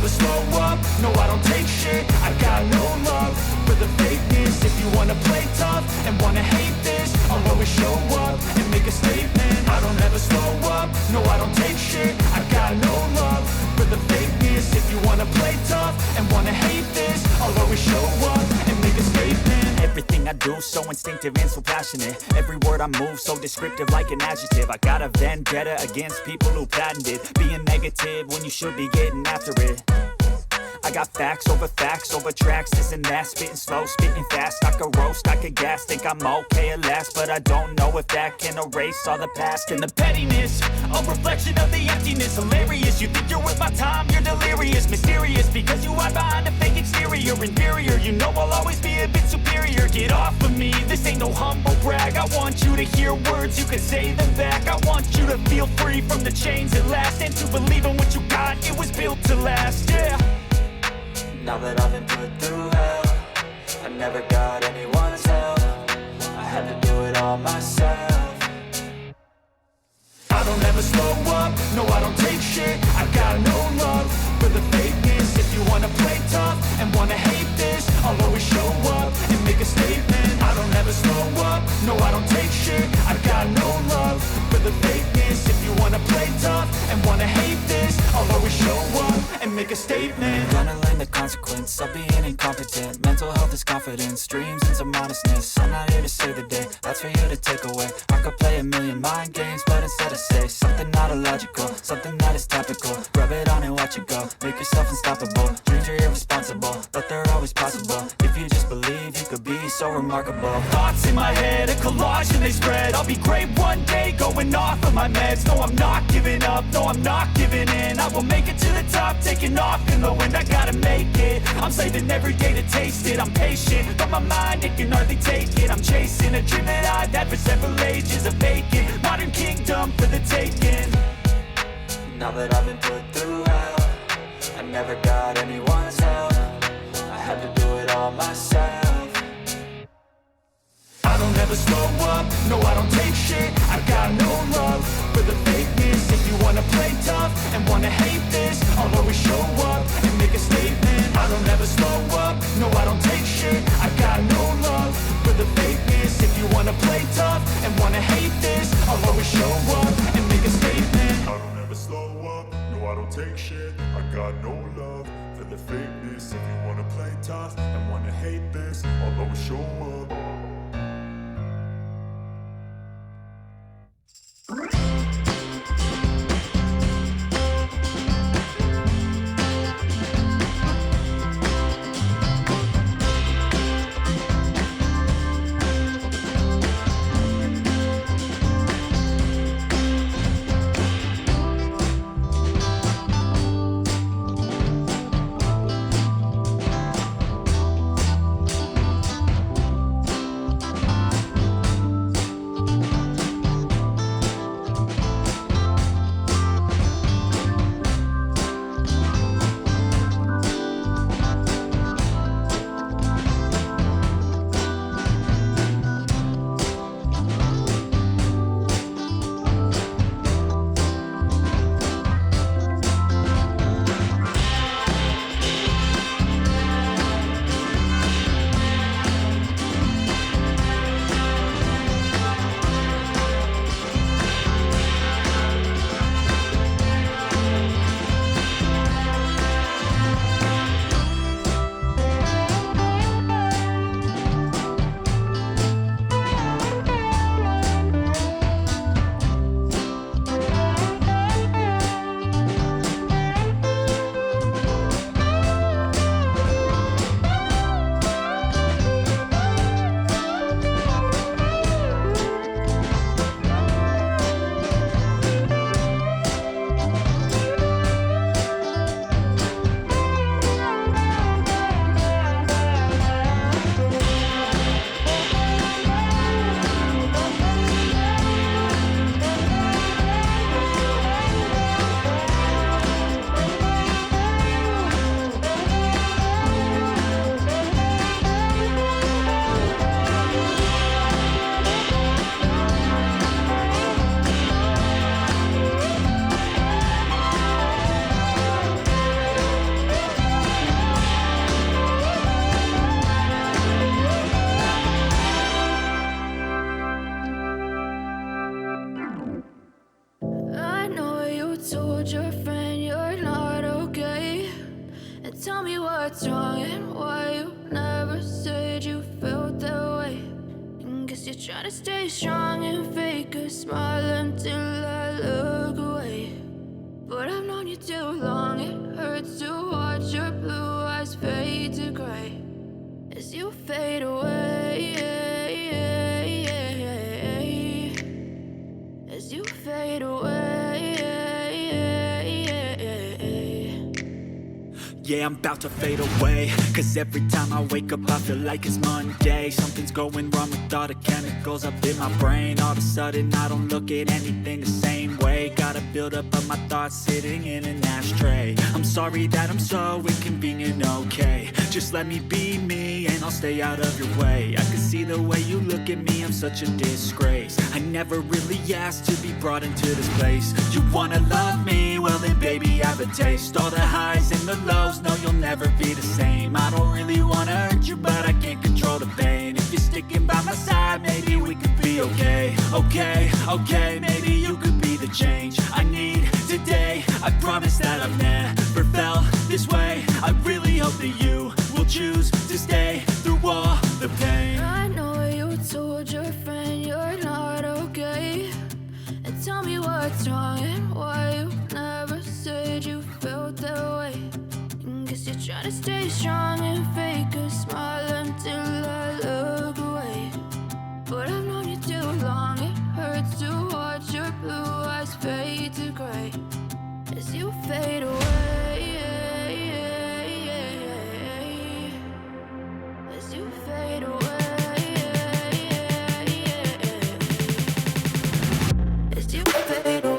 never slow up, no I don't take shit. I got no love for the fakeness. If you wanna play tough and wanna hate this, I'll always show up and make a statement. I don't ever slow up, no I don't take shit. I got no love for the fakeness. If you wanna play tough and wanna hate this, I'll always show up and make a statement. Everything I do so instinctive and so passionate. Every word I move so descriptive like an adjective. I got a vendetta against people who patented being negative when you should be getting after it. I got facts over tracks, this and that. Spitting slow, spitting fast. I could roast, I could gas. Think I'm okay at last, but I don't know if that can erase all the past. And the pettiness, a reflection of the emptiness. Hilarious, you think you're worth my time, you're delirious. Mysterious, because you hide behind a fake exterior. Inferior, you know I'll always be a bit superior. Get off of me, this ain't no humble brag. I want you to hear words, you can say them back. I want you to feel free from the chains at last, and to believe in what you got, it was built to last, yeah. Now that I've been put through hell, I never got anyone's help. I had to do it all myself. I don't ever slow up, no I don't take shit. I got no love for the fakeness. If you wanna play tough and wanna hate this, I'll always show up and make a statement. I don't ever slow up, no I don't take shit. I got no love for the fakeness. If you wanna play tough and wanna hate this, I'll always show up and make a statement. Gonna learn the consequence of being incompetent. Mental health is confidence, dreams and some modestness. I'm not here to save the day, that's for you to take away. I could play a million mind games, but instead I say something not illogical, something that is topical. Rub it on and watch it go, make yourself unstoppable. Dreams are irresponsible, but they're always possible. If you just believe, you could be so remarkable. Thoughts in my head, a collage and they spread. I'll be great one day, going off of my meds. No, I'm not giving up, no, I'm not giving in. I will make it to the top, taking off in the wind. I gotta make it, I'm saving every day to taste it. I'm patient, but my mind, it can hardly take it. I'm chasing a dream that I've had for several ages. A vacant, modern kingdom for the taking. Now that I've been put through hell, I never got anyone's help. I had to do it all myself. I don't ever slow up, no I don't take shit. I got no love for the fakeness. If you wanna play tough and wanna hate this, I'll always show up and make a statement. I don't ever slow up, no I don't take shit. I got no love for the fakeness. If you wanna play tough and wanna hate this, I'll always show up and make a statement. I don't ever slow up, no I don't take shit. I got no love for the fakeness. If you wanna play tough and wanna hate this, I'll always show up. tell me what's wrong and why you never said you felt that way. And guess you're trying to stay strong and fake a smile until I look away. But I've known you too long, it hurts to watch your blue eyes fade to gray as you fade away, as you fade away. Yeah, I'm about to fade away, cause every time I wake up I feel like it's Monday. Something's going wrong with all the chemicals up in my brain. All of a sudden I don't look at anything the same way. Got a buildup of my thoughts sitting in an ashtray. I'm sorry that I'm so inconvenient, okay. Just let me be me and I'll stay out of your way. I can see the way you look at me, I'm such a disgrace. I never really asked to be brought into this place. You wanna love me? Well then baby I have a taste. All the highs and the lows, no you'll never be the same. I don't really wanna hurt you but I can't control the pain. If you're sticking by my side maybe we could be okay. Okay, maybe you could be the change I need today. I promise that I've never felt this way. I really hope that you will choose to stay through all the pain. I know you told your friend you're not okay, and tell me what's wrong and why you never said you felt that way. And guess you're trying to stay strong and fake a smile until I look away. But I've known you too long, it hurts to watch your blue eyes fade to gray as you fade away, as you fade away, as you fade away.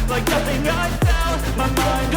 Like nothing I felt, my mind